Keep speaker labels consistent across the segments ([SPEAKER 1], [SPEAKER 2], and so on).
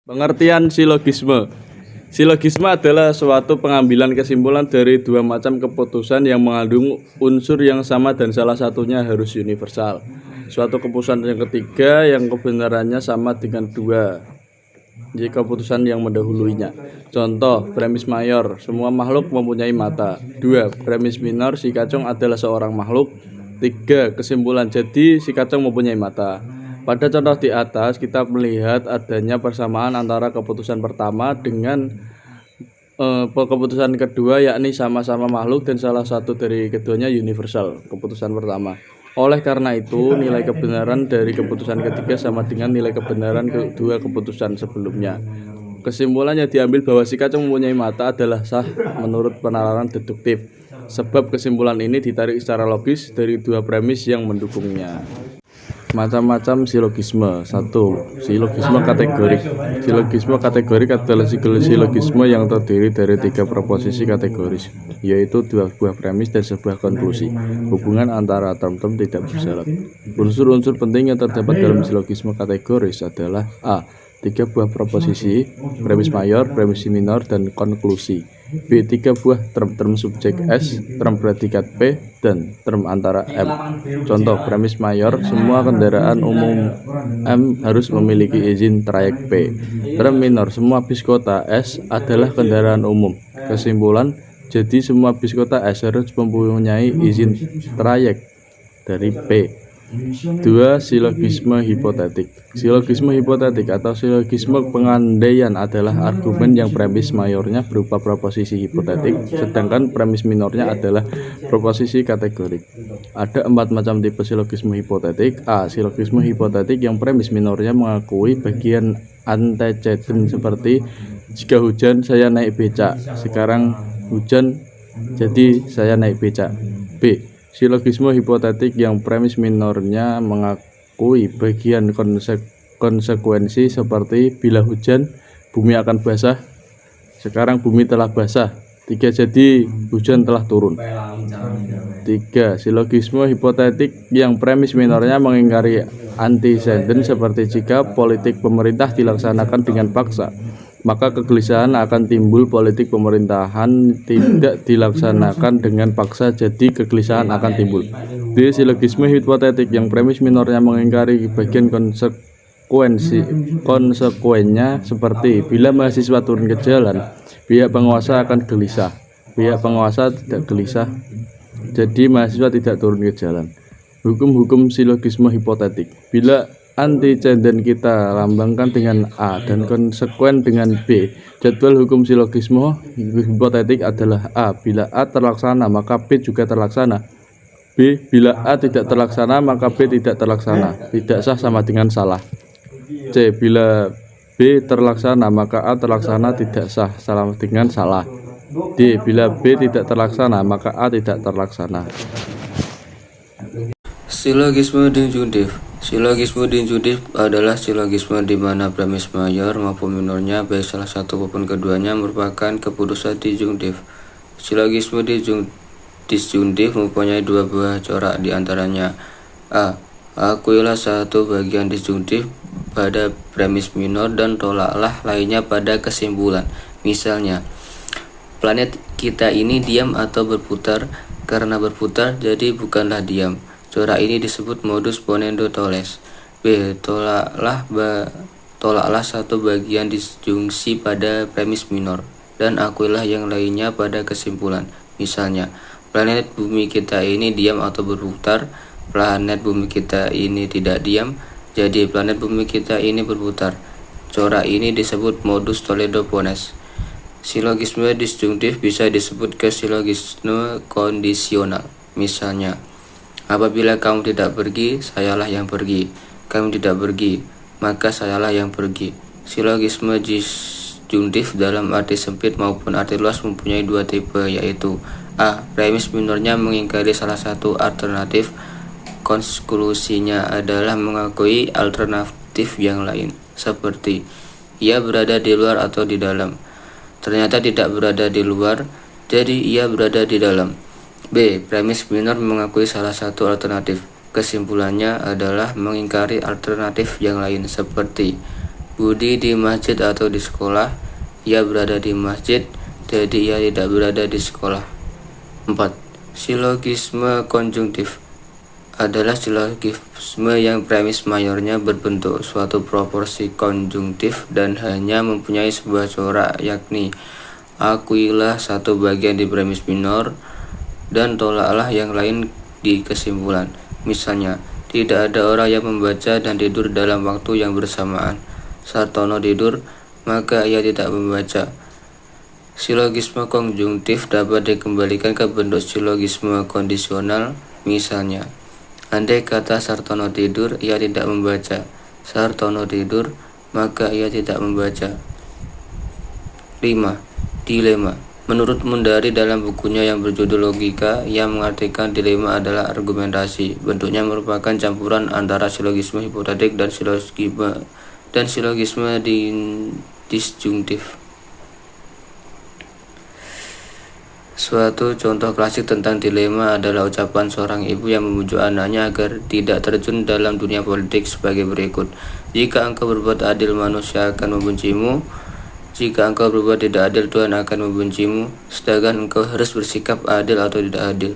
[SPEAKER 1] Pengertian silogisme. Silogisme adalah suatu pengambilan kesimpulan dari dua macam keputusan yang mengandung unsur yang sama dan salah satunya harus universal. Suatu keputusan yang ketiga yang kebenarannya sama dengan dua keputusan yang mendahulunya. Contoh, premis mayor, semua makhluk mempunyai mata. 2. Premis minor, si kacung adalah seorang makhluk. 3. Kesimpulan, jadi si kacung mempunyai mata. Pada contoh di atas, kita melihat adanya persamaan antara keputusan pertama dengan keputusan kedua, yakni sama-sama makhluk dan salah satu dari keduanya universal, keputusan pertama. Oleh karena itu, nilai kebenaran dari keputusan ketiga sama dengan nilai kebenaran kedua keputusan sebelumnya. Kesimpulannya diambil bahwa si kacung mempunyai mata adalah sah menurut penalaran deduktif, sebab kesimpulan ini ditarik secara logis dari dua premis yang mendukungnya. Macam-macam silogisme. 1. Silogisme kategorik. Silogisme kategorik adalah silogisme yang terdiri dari 3 proposisi kategoris, yaitu 2 buah premis dan sebuah konklusi. Hubungan antara term-term tidak bersyarat. Unsur-unsur penting yang terdapat dalam silogisme kategoris adalah A. 3 buah proposisi, premis mayor, premis minor, dan konklusi. B. 3 buah term subjek S, term predikat P, dan term antara M. Contoh, premis mayor, semua kendaraan umum M harus memiliki izin trayek P. Term minor, semua bis kota S adalah kendaraan umum. Kesimpulan, jadi semua bis kota S harus mempunyai izin trayek dari P. 2. Silogisme hipotetik. Silogisme hipotetik atau silogisme pengandaian adalah argumen yang premis mayornya berupa proposisi hipotetik, sedangkan premis minornya adalah proposisi kategorik. Ada 4 macam tipe silogisme hipotetik. A. Silogisme hipotetik yang premis minornya mengakui bagian antecedent seperti jika hujan saya naik becak, sekarang hujan jadi saya naik becak. B. Silogisme hipotetik yang premis minornya mengakui bagian konsekuensi seperti bila hujan bumi akan basah, sekarang bumi telah basah, 3 jadi hujan telah turun. 3. Silogisme hipotetik yang premis minornya mengingkari antecedent seperti jika politik pemerintah dilaksanakan dengan paksa, maka kegelisahan akan timbul. Politik pemerintahan tidak dilaksanakan dengan paksa, jadi kegelisahan akan timbul. D. Silogisme hipotetik yang premis minornya mengingkari bagian konsekuennya seperti bila mahasiswa turun ke jalan, pihak penguasa akan gelisah. Pihak penguasa tidak gelisah, jadi mahasiswa tidak turun ke jalan. Hukum-hukum silogisme hipotetik. Bila antecedent kita lambangkan dengan A dan konsekuen dengan B, jadwal hukum silogisme hipotetik adalah A. Bila A terlaksana, maka B juga terlaksana. B. Bila A tidak terlaksana, maka B tidak terlaksana. Tidak sah sama dengan salah. C. Bila B terlaksana, maka A terlaksana, tidak sah sama dengan salah. D. Bila B tidak terlaksana, maka A tidak terlaksana.
[SPEAKER 2] Silogisme disjuntif. Silogisme disjuntif adalah silogisme di mana premis mayor maupun minornya, baik salah satu maupun keduanya, merupakan keputusan disjuntif. Silogisme disjuntif mempunyai 2 buah corak, di antaranya A. Akuilah satu bagian disjuntif pada premis minor dan tolaklah lainnya pada kesimpulan. Misalnya, planet kita ini diam atau berputar. Karena berputar, jadi bukanlah diam. Corak ini disebut modus ponendo tolles. B. Tolaklah satu bagian disjungsi pada premis minor dan akuilah yang lainnya pada kesimpulan. Misalnya, planet bumi kita ini diam atau berputar. Planet bumi kita ini tidak diam, jadi planet bumi kita ini berputar. Corak ini disebut modus toledo ponens. Silogisme disjungtif bisa disebut ke silogisme kondisional. Misalnya, apabila kamu tidak pergi, sayalah yang pergi. Kamu tidak pergi, maka sayalah yang pergi. Silogisme disjuntif dalam arti sempit maupun arti luas mempunyai 2 tipe, yaitu A. Premis minornya mengingkari salah satu alternatif. Konklusinya adalah mengakui alternatif yang lain, seperti ia berada di luar atau di dalam. Ternyata tidak berada di luar, jadi ia berada di dalam. B. Premis minor mengakui salah satu alternatif. Kesimpulannya adalah mengingkari alternatif yang lain, seperti Budi di masjid atau di sekolah. Ia berada di masjid, jadi ia tidak berada di sekolah. 4. Silogisme konjungtif adalah silogisme yang premis mayornya berbentuk suatu proporsi konjungtif dan hanya mempunyai sebuah corak, yakni akuilah satu bagian di premis minor dan tolaklah yang lain di kesimpulan. Misalnya, tidak ada orang yang membaca dan tidur dalam waktu yang bersamaan. Sartono tidur, maka ia tidak membaca. Silogisme konjungtif dapat dikembalikan ke bentuk silogisme kondisional. Misalnya, andai kata Sartono tidur, ia tidak membaca. Sartono tidur, maka ia tidak membaca. 5. Dilema. Menurut Mundari dalam bukunya yang berjudul Logika, ia mengartikan dilema adalah argumentasi. Bentuknya merupakan campuran antara silogisme hipotetik dan silogisme disjungtif. Suatu contoh klasik tentang dilema adalah ucapan seorang ibu yang memujuk anaknya agar tidak terjun dalam dunia politik sebagai berikut. Jika engkau berbuat adil, manusia akan membencimu. Jika engkau berbuat tidak adil, Tuhan akan membencimu. Sedangkan engkau harus bersikap adil atau tidak adil.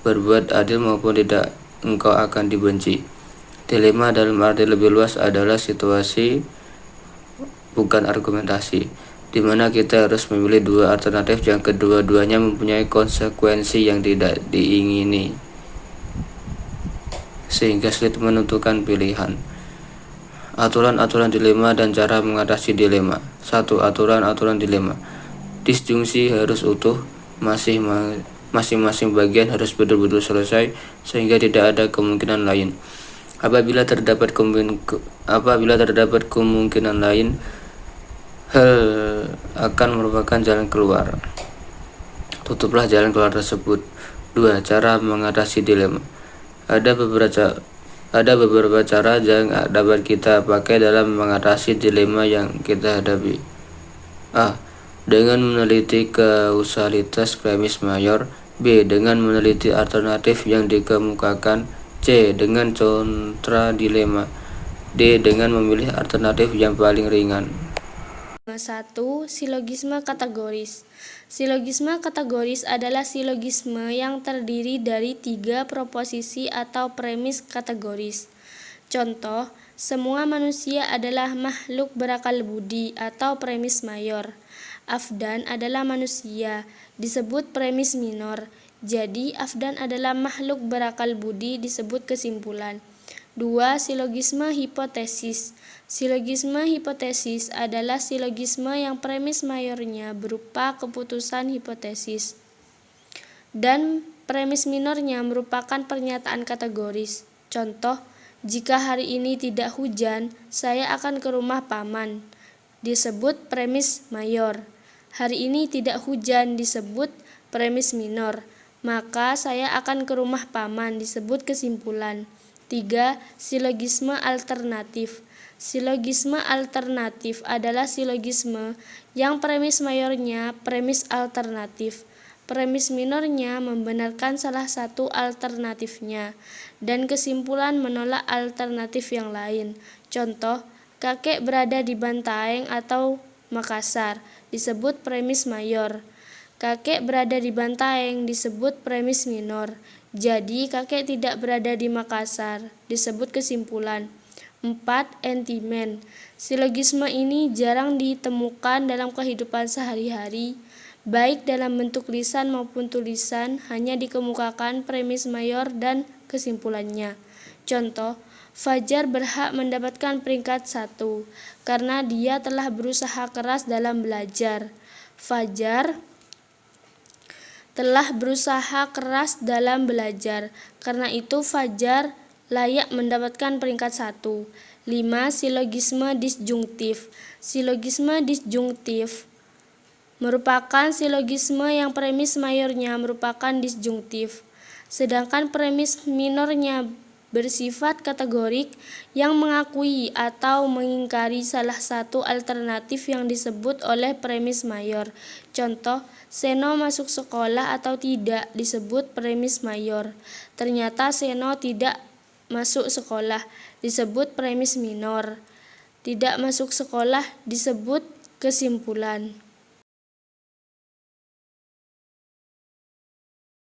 [SPEAKER 2] Berbuat adil maupun tidak, engkau akan dibenci. Dilema dalam arti lebih luas adalah situasi, bukan argumentasi, di mana kita harus memilih dua alternatif yang kedua-duanya mempunyai konsekuensi yang tidak diingini, sehingga sulit menentukan pilihan. Aturan-aturan dilema dan cara mengatasi dilema. 1. Aturan-aturan dilema. Disjungsi harus utuh, masing-masing bagian harus betul-betul selesai sehingga tidak ada kemungkinan lain. Apabila terdapat kemungkinan lain, hal akan merupakan jalan keluar. Tutuplah jalan keluar tersebut. 2. Cara mengatasi dilema. Ada beberapa cara yang dapat kita pakai dalam mengatasi dilema yang kita hadapi. A. Dengan meneliti kausalitas premis mayor. B. Dengan meneliti alternatif yang dikemukakan. C. Dengan kontra dilema. D. Dengan memilih alternatif yang paling ringan.
[SPEAKER 3] 1. Silogisme kategoris. Silogisme kategoris adalah silogisme yang terdiri dari 3 proposisi atau premis kategoris. Contoh, semua manusia adalah makhluk berakal budi atau premis mayor. Afdan adalah manusia, disebut premis minor. Jadi, Afdan adalah makhluk berakal budi, disebut kesimpulan. 2. Silogisme hipotesis. Silogisme hipotesis adalah silogisme yang premis mayornya berupa keputusan hipotesis dan premis minornya merupakan pernyataan kategoris. Contoh, jika hari ini tidak hujan, saya akan ke rumah paman, disebut premis mayor. Hari ini tidak hujan disebut premis minor, maka saya akan ke rumah paman disebut kesimpulan. 3. Silogisme alternatif. Silogisme alternatif adalah silogisme yang premis mayornya premis alternatif, premis minornya membenarkan salah satu alternatifnya, dan kesimpulan menolak alternatif yang lain. Contoh, kakek berada di Bantaeng atau Makassar, disebut premis mayor. Kakek berada di Bantaeng disebut premis minor. Jadi, kakek tidak berada di Makassar, disebut kesimpulan. 4. Entimen. Silogisme ini jarang ditemukan dalam kehidupan sehari-hari, baik dalam bentuk lisan maupun tulisan, hanya dikemukakan premis mayor dan kesimpulannya. Contoh, Fajar berhak mendapatkan peringkat 1 karena dia telah berusaha keras dalam belajar. Fajar telah berusaha keras dalam belajar, karena itu Fajar layak mendapatkan peringkat 1. 5. Silogisme disjungtif. Silogisme disjungtif merupakan silogisme yang premis mayornya merupakan disjungtif, sedangkan premis minornya bersifat kategorik yang mengakui atau mengingkari salah satu alternatif yang disebut oleh premis mayor. Contoh, Seno masuk sekolah atau tidak disebut premis mayor. Ternyata Seno tidak masuk sekolah disebut premis minor. Tidak masuk sekolah disebut kesimpulan.